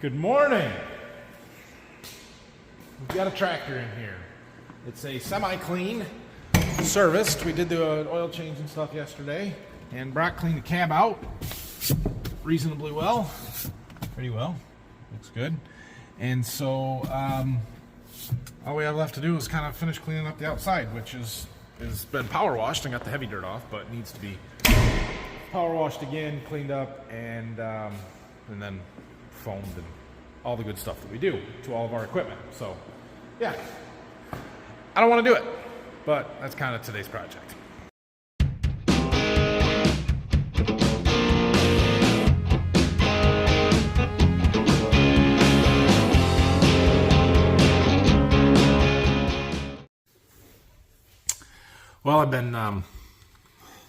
Good morning. We've got a tractor in here. It's a semi-clean, serviced. We did the oil change and stuff yesterday, and Brock cleaned the cab out reasonably well. Pretty well. Looks good. And so all we have left to do is kind of finish cleaning up the outside, which has been power washed and got the heavy dirt off, but needs to be power washed again, cleaned up, and then foamed and all the good stuff that we do to all of our equipment. So yeah, I don't want to do it, but that's kind of today's project. Well, I've been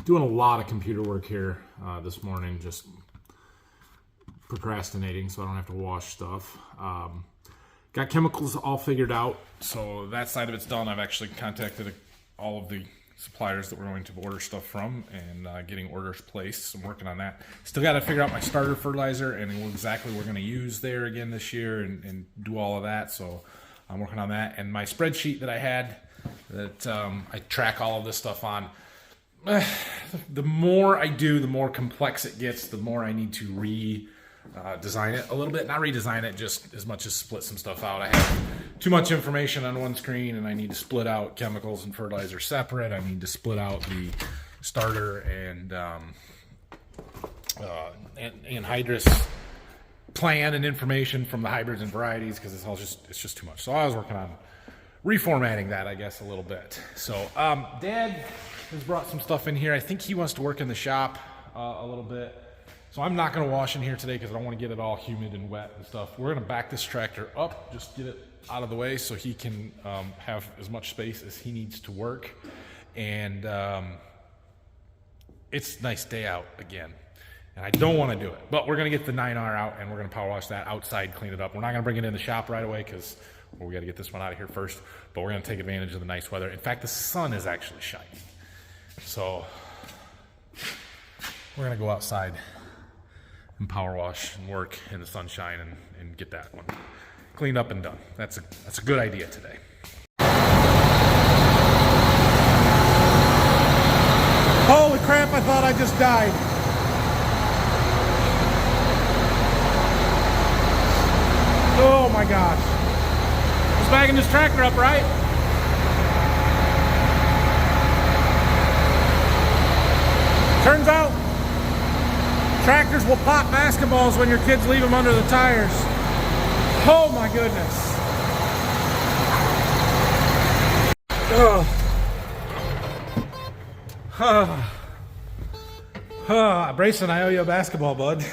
doing a lot of computer work here this morning, just procrastinating so I don't have to wash stuff. Got chemicals all figured out, so that side of it's done. I've actually contacted all of the suppliers that we're going to order stuff from and getting orders placed. So I'm working on that. Still got to figure out my starter fertilizer and exactly what we're going to use there again this year and do all of that. So I'm working on that. And my spreadsheet that I had that I track all of this stuff on, the more I do, the more complex it gets, the more I need to redesign it a little bit. Not redesign it, just as much as split some stuff out. I have too much information on one screen, and I need to split out chemicals and fertilizer separate. I need to split out the starter and anhydrous plan and information from the hybrids and varieties, because it's just too much. So I was working on reformatting that, I guess, a little bit. So Dad has brought some stuff in here. I think he wants to work in the shop a little bit. So I'm not going to wash in here today because I don't want to get it all humid and wet and stuff. We're going to back this tractor up, just get it out of the way so he can have as much space as he needs to work. And it's a nice day out again. And I don't want to do it, but we're going to get the 9R out and we're going to power wash that outside, clean it up. We're not going to bring it in the shop right away because we got to get this one out of here first, but we're going to take advantage of the nice weather. In fact, the sun is actually shining. So we're going to go outside and power wash and work in the sunshine and get that one cleaned up and done. That's a good idea today. Holy crap, I thought I just died. Oh my gosh. I was bagging this tractor up, right? Turns out tractors will pop basketballs when your kids leave them under the tires. Oh my goodness. Brayson, I owe you a basketball, bud.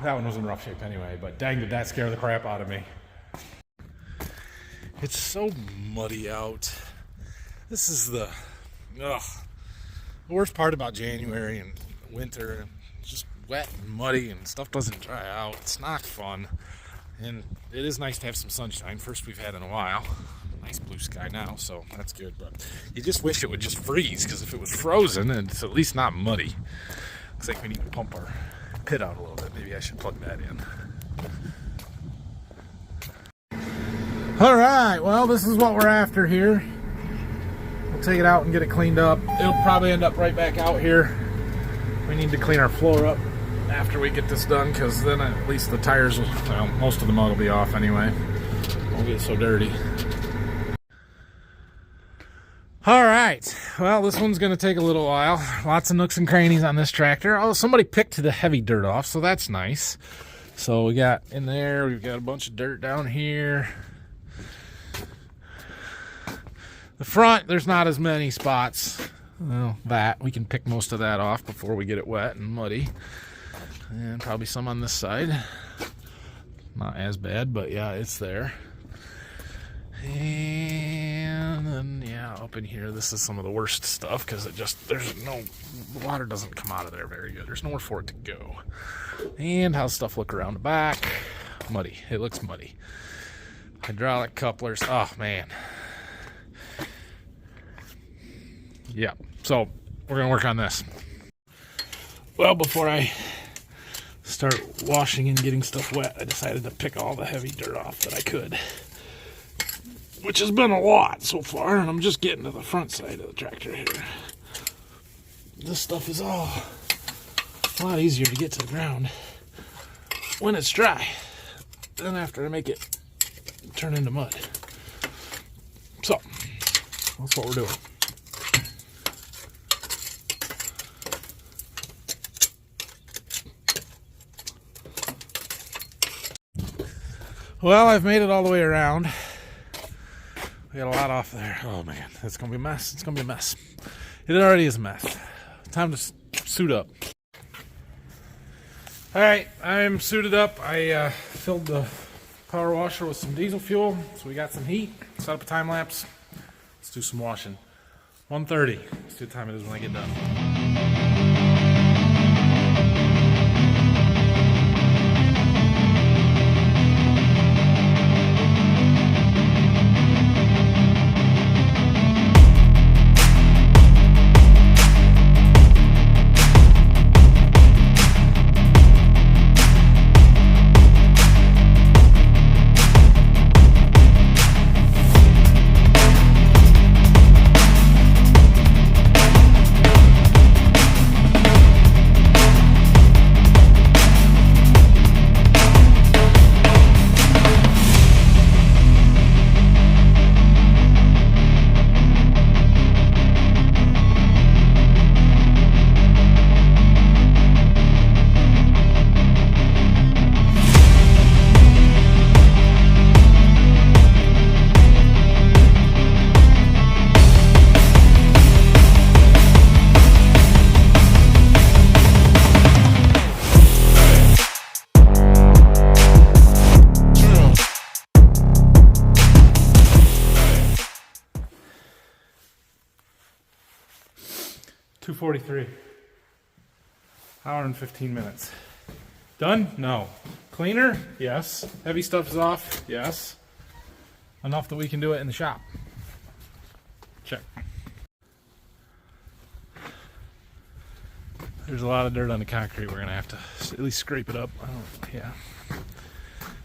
That one was in rough shape anyway, but dang, did that scare the crap out of me. It's so muddy out. This is the worst part about January and winter. It's just wet and muddy and stuff doesn't dry out. It's not fun. And it is nice to have some sunshine. First we've had in a while. Nice blue sky now, so that's good. But you just wish it would just freeze, because if it was frozen, it's at least not muddy. Looks like we need to pump our pit out a little bit. Maybe I should plug that in. All right, well, this is what we're after here. We'll take it out and get it cleaned up. It'll probably end up right back out here. We need to clean our floor up after we get this done, because then at least the tires will, well, most of the mud will be off anyway. Won't get so dirty. All right, well, this one's going to take a little while. Lots of nooks and crannies on this tractor. Oh, somebody picked the heavy dirt off, so that's nice. So we got in there, we've got a bunch of dirt down here. The front, there's not as many spots. Well, we can pick most of that off before we get it wet and muddy. And probably some on this side. Not as bad, but yeah, it's there. And then, yeah, up in here, this is some of the worst stuff because the water doesn't come out of there very good. There's nowhere for it to go. And how's stuff look around the back? Muddy. It looks muddy. Hydraulic couplers. Oh, man. Yeah, so we're going to work on this. Well, before I start washing and getting stuff wet, I decided to pick all the heavy dirt off that I could, which has been a lot so far, and I'm just getting to the front side of the tractor here. This stuff is all a lot easier to get to the ground when it's dry than after I make it turn into mud. So that's what we're doing. Well, I've made it all the way around. We got a lot off there. Oh man, it's gonna be a mess. It's gonna be a mess. It already is a mess. Time to suit up. All right, I'm suited up. I filled the power washer with some diesel fuel, so we got some heat. Set up a time lapse. Let's do some washing. 1:30. Let's see what time it is when I get done. $2:43. Hour and 15 minutes. Done? No. Cleaner? Yes. Heavy stuff is off? Yes. Enough that we can do it in the shop. Check. There's a lot of dirt on the concrete. We're gonna have to at least scrape it up. Yeah.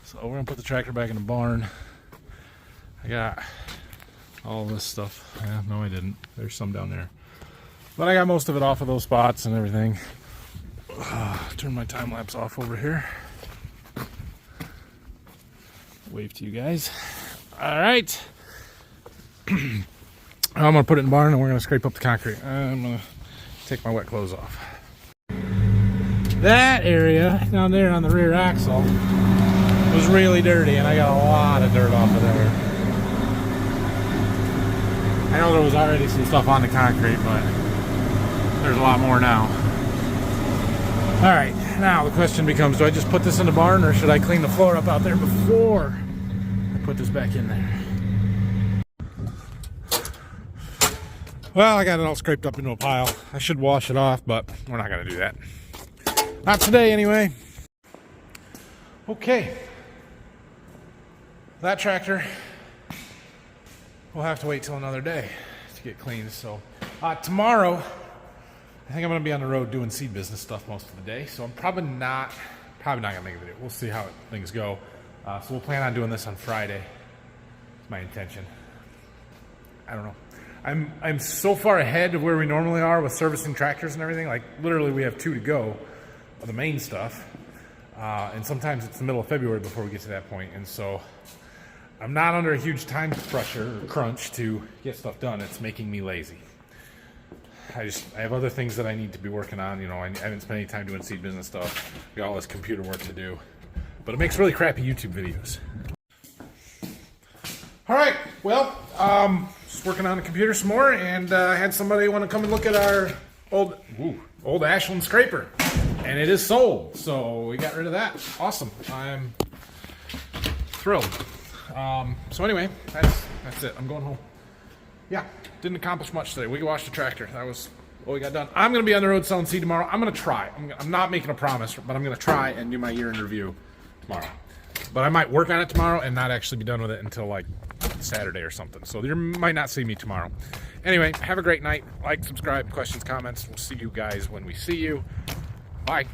So we're gonna put the tractor back in the barn. I got all this stuff. Yeah, no I didn't. There's some down there. But I got most of it off of those spots and everything. Turn my time lapse off over here. Wave to you guys. All right. I'm gonna put it in the barn and we're gonna scrape up the concrete. I'm gonna take my wet clothes off. That area down there on the rear axle was really dirty, and I got a lot of dirt off of there. I know there was already some stuff on the concrete, but there's a lot more now. All right, now the question becomes, do I just put this in the barn or should I clean the floor up out there before I put this back in there? Well, I got it all scraped up into a pile. I should wash it off, but we're not gonna do that. Not today anyway. Okay. That tractor will have to wait till another day to get cleaned. So tomorrow, I think I'm going to be on the road doing seed business stuff most of the day, so I'm probably not going to make a video. We'll see how things go. So we'll plan on doing this on Friday. It's my intention. I don't know. I'm so far ahead of where we normally are with servicing tractors and everything. Like literally, we have 2 to go of the main stuff, and sometimes it's the middle of February before we get to that point. And so I'm not under a huge time pressure or crunch to get stuff done. It's making me lazy. I have other things that I need to be working on. You know, I haven't spent any time doing seed business stuff. Got all this computer work to do, but it makes really crappy YouTube videos. All right, well, just working on the computer some more, and I had somebody want to come and look at our old Ashland scraper, and it is sold. So we got rid of that. Awesome. I'm thrilled. So anyway, that's it. I'm going home. Yeah, didn't accomplish much today. We washed the tractor. That was what we got done. I'm going to be on the road selling seed tomorrow. I'm going to try. I'm not making a promise, but I'm going to try and do my year in review tomorrow. But I might work on it tomorrow and not actually be done with it until like Saturday or something. So you might not see me tomorrow. Anyway, have a great night. Like, subscribe, questions, comments. We'll see you guys when we see you. Bye.